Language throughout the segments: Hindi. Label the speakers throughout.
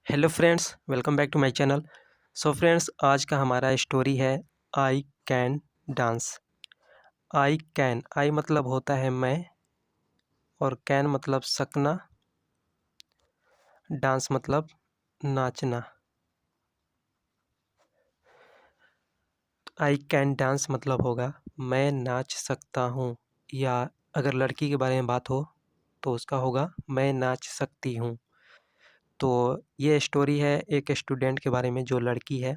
Speaker 1: Hello friends, welcome back to my channel. So friends, आज का हमारा स्टोरी है आई कैन डांस। आई मतलब होता है मैं, और कैन मतलब सकना, डांस मतलब नाचना। आई कैन डांस मतलब होगा मैं नाच सकता हूँ, या अगर लड़की के बारे में बात हो तो उसका होगा मैं नाच सकती हूँ। तो ये स्टोरी है एक स्टूडेंट के बारे में, जो लड़की है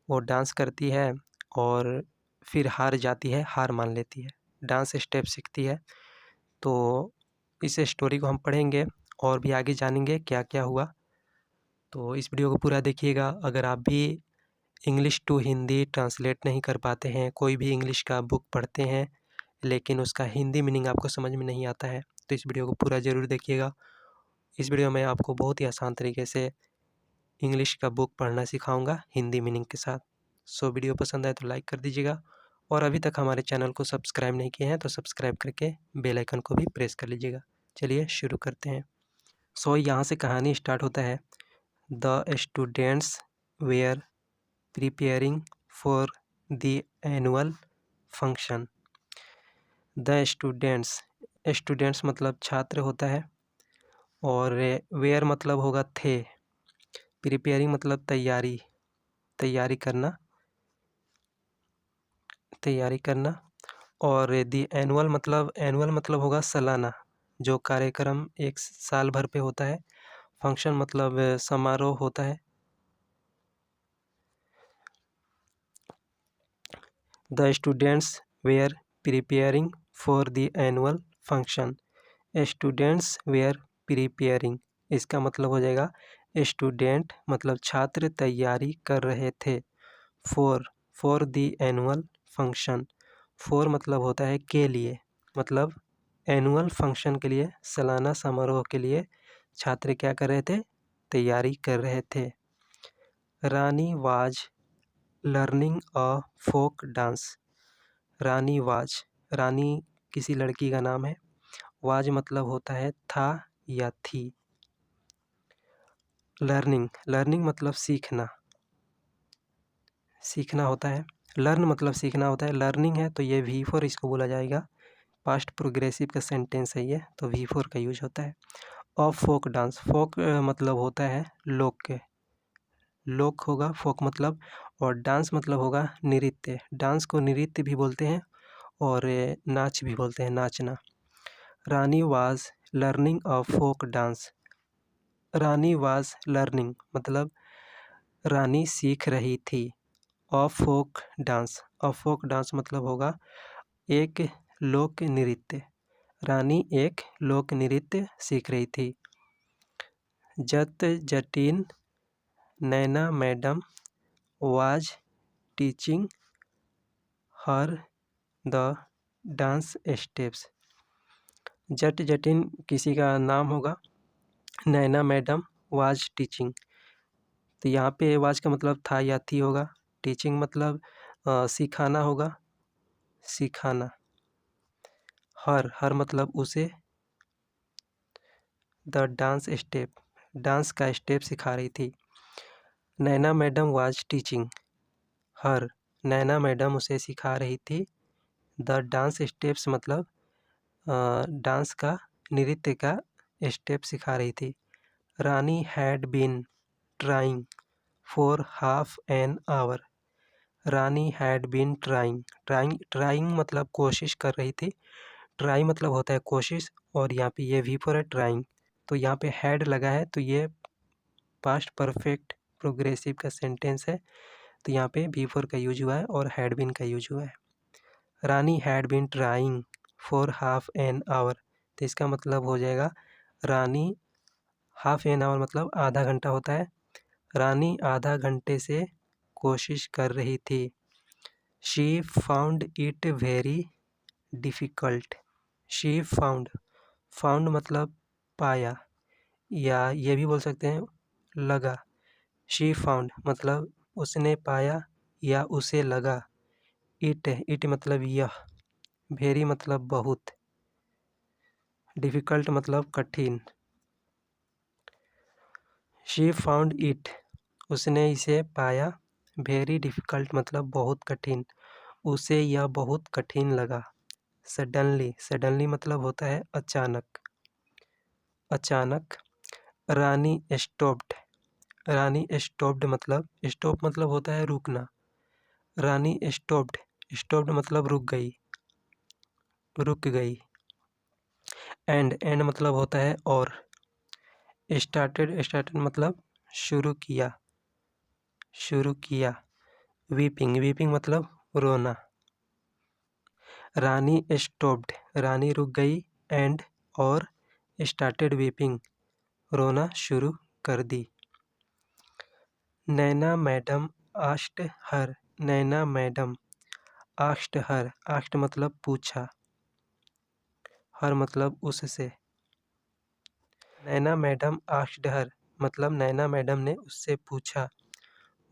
Speaker 1: वो डांस करती है और फिर हार जाती है, हार मान लेती है, डांस स्टेप सीखती है। तो इस स्टोरी को हम पढ़ेंगे और भी आगे जानेंगे क्या क्या हुआ। तो इस वीडियो को पूरा देखिएगा। अगर आप भी इंग्लिश टू हिंदी ट्रांसलेट नहीं कर पाते हैं, कोई भी इंग्लिश का बुक पढ़ते हैं लेकिन उसका हिंदी मीनिंग आपको समझ में नहीं आता है, तो इस वीडियो को पूरा ज़रूर देखिएगा। इस वीडियो में आपको बहुत ही आसान तरीके से इंग्लिश का बुक पढ़ना सिखाऊंगा हिंदी मीनिंग के साथ। सो वीडियो पसंद आए तो लाइक कर दीजिएगा, और अभी तक हमारे चैनल को सब्सक्राइब नहीं किए हैं तो सब्सक्राइब करके बेल आइकन को भी प्रेस कर लीजिएगा। चलिए शुरू करते हैं। सो यहाँ से कहानी स्टार्ट होता है। The students were preparing for the annual function. The students मतलब छात्र होता है, और वेयर मतलब होगा थे, प्रिपेयरिंग मतलब तैयारी करना, और दी एनुअल मतलब होगा सालाना, जो कार्यक्रम एक साल भर पे होता है। फंक्शन मतलब समारोह होता है। The students were preparing for the annual function. Students were preparing, इसका मतलब हो जाएगा स्टूडेंट मतलब छात्र तैयारी कर रहे थे। For the annual function, for मतलब होता है के लिए, मतलब एनुअल फंक्शन के लिए, सालाना समारोह के लिए छात्र क्या कर रहे थे, तैयारी कर रहे थे। Rani was learning a folk dance. Rani किसी लड़की का नाम है। वाज मतलब होता है था या थी। लर्निंग मतलब सीखना होता है। लर्न मतलब सीखना होता है। लर्निंग है तो ये V4 इसको बोला जाएगा। पास्ट प्रोग्रेसिव का सेंटेंस है ये, तो V4 का यूज होता है। ऑफ फोक डांस, फोक मतलब होता है लोक होगा फोक मतलब, और डांस मतलब होगा नृत्य। डांस को नृत्य भी बोलते हैं और नाच भी बोलते हैं, नाचना। Rani was learning a folk dance. Rani was learning मतलब रानी सीख रही थी। अ फोक डांस मतलब होगा एक लोक नृत्य। रानी एक लोक नृत्य सीख रही थी। जत Jatin Naina madam was teaching her the dance steps. जट जटिन किसी का नाम होगा। नैना मैडम वाज टीचिंग, तो यहाँ पे वाज का मतलब था या थी होगा। टीचिंग मतलब सिखाना होगा, सिखाना। हर मतलब उसे। द डांस का स्टेप सिखा रही थी। Naina madam was teaching her, Naina madam उसे सिखा रही थी। द डांस स्टेप्स मतलब डांस का, नृत्य का स्टेप सिखा रही थी। Rani had been trying for half an hour. Rani had been trying मतलब कोशिश कर रही थी। ट्राई मतलब होता है कोशिश, और यहाँ पे ये V4 है, ट्राइंग। तो यहाँ पे हैड लगा है तो ये पास्ट परफेक्ट प्रोग्रेसिव का सेंटेंस है, तो यहाँ पे V4 का यूज हुआ है और हैड बीन का यूज हुआ है। Rani had been trying for half an hour, तो इसका मतलब हो जाएगा रानी, हाफ एन आवर मतलब आधा घंटा होता है। रानी आधा घंटे से कोशिश कर रही थी। She found it very difficult. She found मतलब पाया, या ये भी बोल सकते हैं लगा। शी फाउंड मतलब उसने पाया या उसे लगा। इट मतलब यह। वेरी मतलब बहुत। डिफ़िकल्ट मतलब कठिन। शी फाउंड इट, उसने इसे पाया। वेरी डिफ़िकल्ट मतलब बहुत कठिन, उसे यह बहुत कठिन लगा। सडनली, सडनली मतलब होता है अचानक, अचानक। रानी स्टॉप्ड, रानी स्टॉप्ड मतलब, स्टॉप मतलब होता है रुकना। रानी स्टॉप्ड, स्टॉप्ड मतलब रुक गई, रुक गई। एंड, एंड मतलब होता है और। स्टार्टेड, स्टार्टेड मतलब शुरू किया, शुरू किया। वीपिंग, वीपिंग मतलब रोना। रानी स्टॉप्ड, रानी रुक गई। एंड और स्टार्टेड वीपिंग, रोना शुरू कर दी। नैना madam asked her, Naina madam asked her, asked मतलब पूछा, हर मतलब उससे। नैना मैडम आस्क्ड हर मतलब नैना मैडम ने उससे पूछा।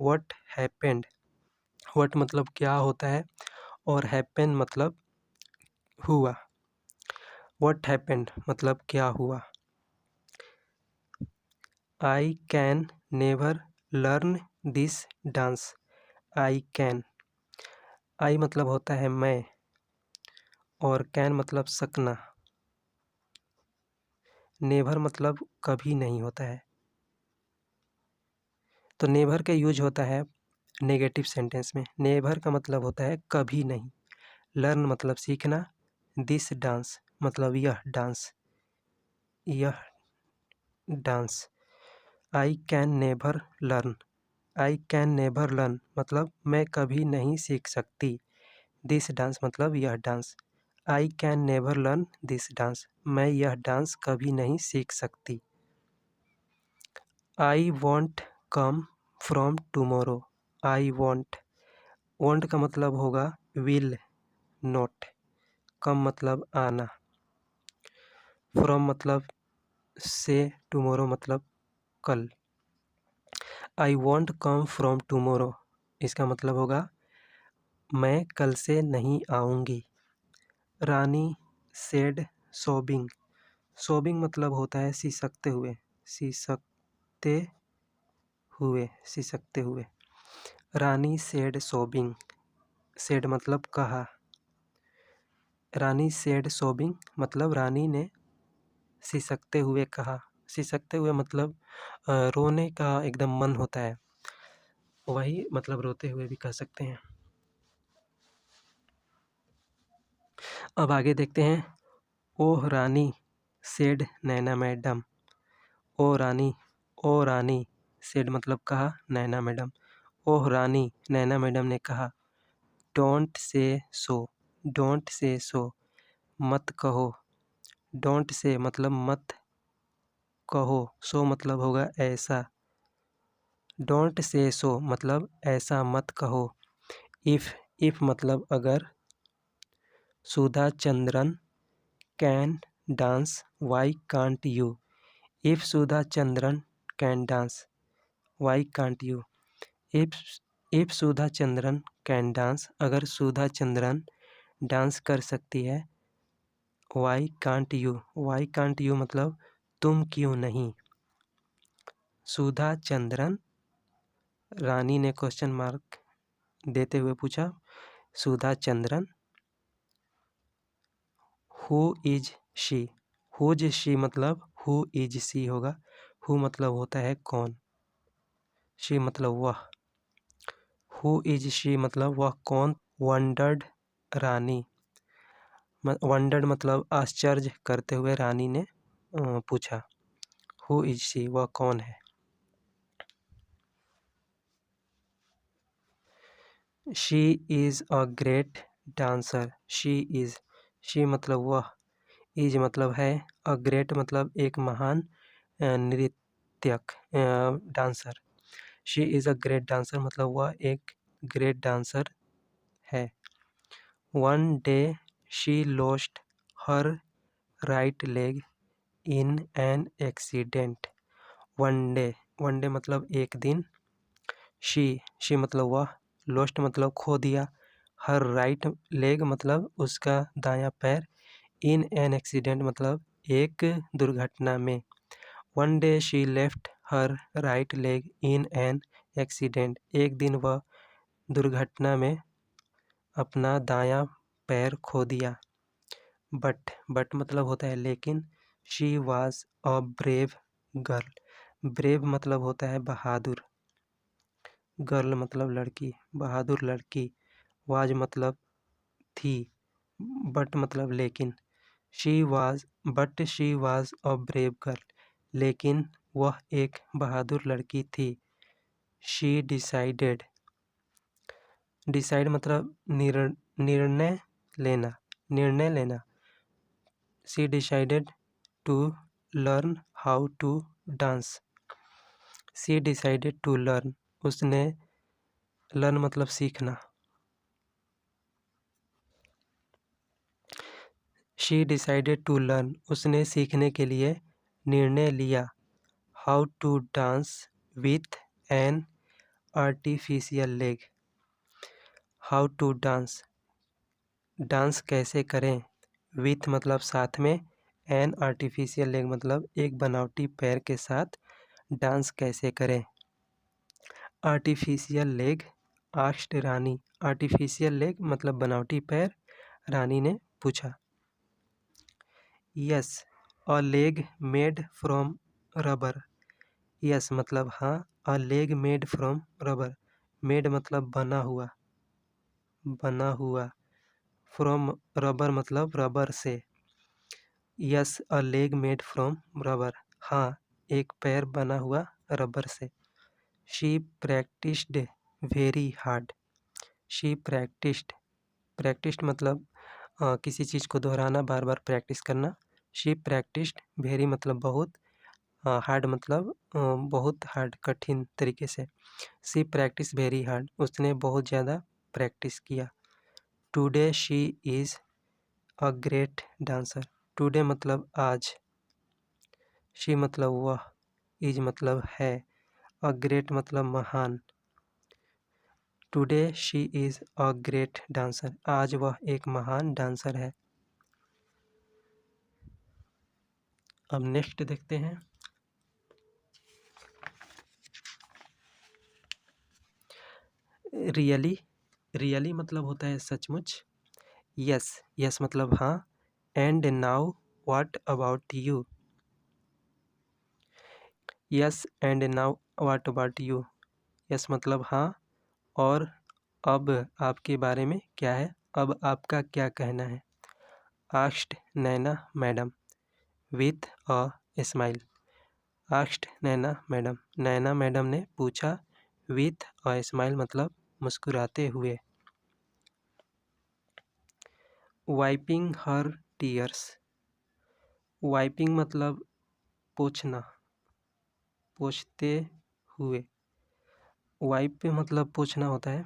Speaker 1: व्हाट हैपेंड, व्हाट मतलब क्या होता है और हैपन मतलब हुआ। व्हाट हैपेंड मतलब क्या हुआ। I can never learn this dance, I can, I मतलब होता है मैं और कैन मतलब सकना। नेवर मतलब कभी नहीं होता है, तो नेवर का यूज होता है नेगेटिव सेंटेंस में। नेवर का मतलब होता है कभी नहीं। लर्न मतलब सीखना। दिस डांस मतलब यह डांस, यह dance. I can never learn, I can never learn मतलब मैं कभी नहीं सीख सकती। दिस डांस मतलब यह dance. I can never learn this dance, मैं यह डांस कभी नहीं सीख सकती। I want come from tomorrow, I want, want का मतलब होगा विल नॉट, कम मतलब आना, फ्रॉम मतलब से, टुमारो मतलब कल। I want come from tomorrow, इसका मतलब होगा मैं कल से नहीं आऊँगी। रानी सेड सोबिंग, सोबिंग मतलब होता है सिसकते हुए, सिसकते हुए, सिसकते हुए। रानी सेड सोबिंग, सेड मतलब कहा। रानी सेड सोबिंग मतलब रानी ने सिसकते हुए कहा। सिसकते हुए मतलब रोने का एकदम मन होता है, वही मतलब रोते हुए भी कह सकते हैं। अब आगे देखते हैं। ओह रानी सेड नैना मैडम, ओ रानी, ओ रानी सेड मतलब कहा नैना मैडम। ओह रानी, नैना मैडम ने कहा। Don't say so, don't say सो मत कहो। डोंट से मतलब मत कहो, सो मतलब होगा ऐसा। डोंट से सो मतलब ऐसा मत कहो। इफ़, इफ़ मतलब अगर। Sudha Chandran can dance why can't you, if Sudha Chandran can dance why can't you. If Sudha Chandran can dance, अगर सुधा चंद्रन डांस कर सकती है। Why can't you, why can't you मतलब तुम क्यों नहीं। सुधा चंद्रन, रानी ने क्वेश्चन मार्क देते हुए पूछा। Sudha Chandran, who is she, whose she मतलब हु इज शी होगा। हु मतलब होता है कौन, शी मतलब वह। हु इज शी मतलब वह कौन। वंडर्ड रानी, वंडर्ड मतलब आश्चर्य करते हुए रानी ने पूछा। हु इज शी वह कौन है। She is a great dancer, she is, she मतलब वह, इज मतलब है, अ ग्रेट मतलब एक महान नृत्यक, dancer. She is a great dancer मतलब वह एक ग्रेट डांसर है। One day she lost her right leg in an accident. One day, one day मतलब एक दिन। शी मतलब वह, लॉस्ट मतलब खो दिया, हर राइट लेग मतलब उसका दायां पैर, इन एन एक्सीडेंट मतलब एक दुर्घटना में। One day she left her right leg in an accident. एक दिन वह दुर्घटना में अपना दायां पैर खो दिया। बट मतलब होता है लेकिन। She was a brave girl. Brave मतलब होता है बहादुर। गर्ल मतलब लड़की, बहादुर लड़की। वाज मतलब थी। बट मतलब लेकिन। She was a brave girl. लेकिन वह एक बहादुर लड़की थी। She decided. डिसाइड मतलब निर्णय लेना। She decided to learn how to dance. She decided to learn. उसने लर्न मतलब सीखना। She decided to learn. उसने सीखने के लिए निर्णय लिया। How to dance with an artificial leg. How to dance. Dance कैसे करें। विथ मतलब साथ में। एन आर्टिफिशियल लेग मतलब एक बनावटी पैर के साथ डांस कैसे करें। आर्टिफिशियल लेग आस्क्ड रानी। आर्टिफिशियल लेग मतलब बनावटी पैर। रानी ने पूछा। Yes a leg made from rubber. Yes मतलब हाँ। A leg made from rubber. Made मतलब बना हुआ। फ्रॉम रबर मतलब रबर से। Yes a leg made from rubber. हाँ एक पैर बना हुआ रबर से। She practised very hard. She practised मतलब किसी चीज़ को दोहराना, बार बार प्रैक्टिस करना। शी प्रैक्टिस्ड वेरी मतलब बहुत। हार्ड मतलब बहुत हार्ड, कठिन तरीके से। She practice very hard. उसने बहुत ज़्यादा प्रैक्टिस किया। Today she is a great dancer. Today मतलब आज। शी मतलब वह। इज मतलब है। अ ग्रेट मतलब महान। Today she is a great dancer. आज वह एक महान डांसर है। अब नेक्स्ट देखते हैं। रियली मतलब होता है सचमुच। यस मतलब हाँ। And now what about you. Yes and now what about you. Yes मतलब हाँ। और अब आपके बारे में क्या है। अब आपका क्या कहना है। Asked Naina madam with a smile. Asked Naina madam. Naina madam ने पूछा। विथ अ स्माइल मतलब मुस्कुराते हुए। वाइपिंग हर टीयर्स। वाइपिंग मतलब पोंछना, पोंछते हुए। वाइप मतलब पोंछना होता है।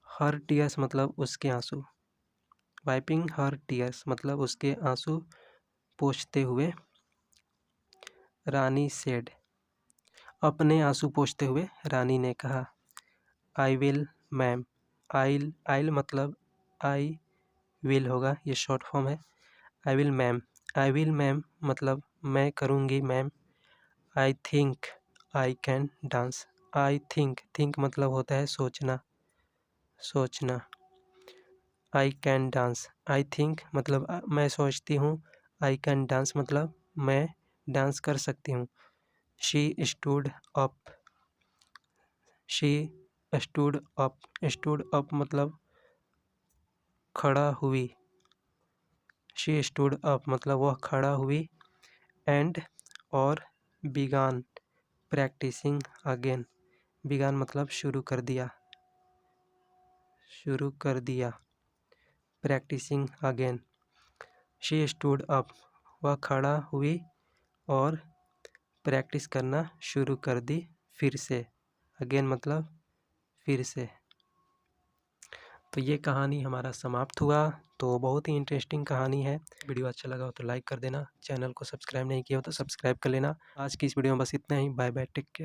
Speaker 1: हर टीयर्स मतलब उसके आंसू। वाइपिंग हर टीयर्स मतलब उसके आंसू पोंछते हुए। रानी सेड। अपने आंसू पोंछते हुए रानी ने कहा। I will ma'am. आइल मतलब आई विल होगा, ये शॉर्ट फॉर्म है। आई विल मैम मतलब मैं करूँगी ma'am. I think I can dance. I think मतलब होता है सोचना। I can dance. I think मतलब मैं सोचती हूँ। आई कैन डांस मतलब मैं डांस कर सकती हूँ। She stood up. Stood up मतलब खड़ा हुई। शी स्टूड अप मतलब वह खड़ा हुई। एंड और बिगान प्रैक्टिसिंग अगेन। बिगान मतलब शुरू कर दिया। Practicing again. She stood up वह खड़ा हुई और प्रैक्टिस करना शुरू कर दी फिर से। अगेन मतलब फिर से। तो ये कहानी हमारा समाप्त हुआ। तो बहुत ही इंटरेस्टिंग कहानी है। वीडियो अच्छा लगा हो तो लाइक कर देना। चैनल को सब्सक्राइब नहीं किया हो तो सब्सक्राइब कर लेना। आज की इस वीडियो में बस इतना ही। Bye bye, take care.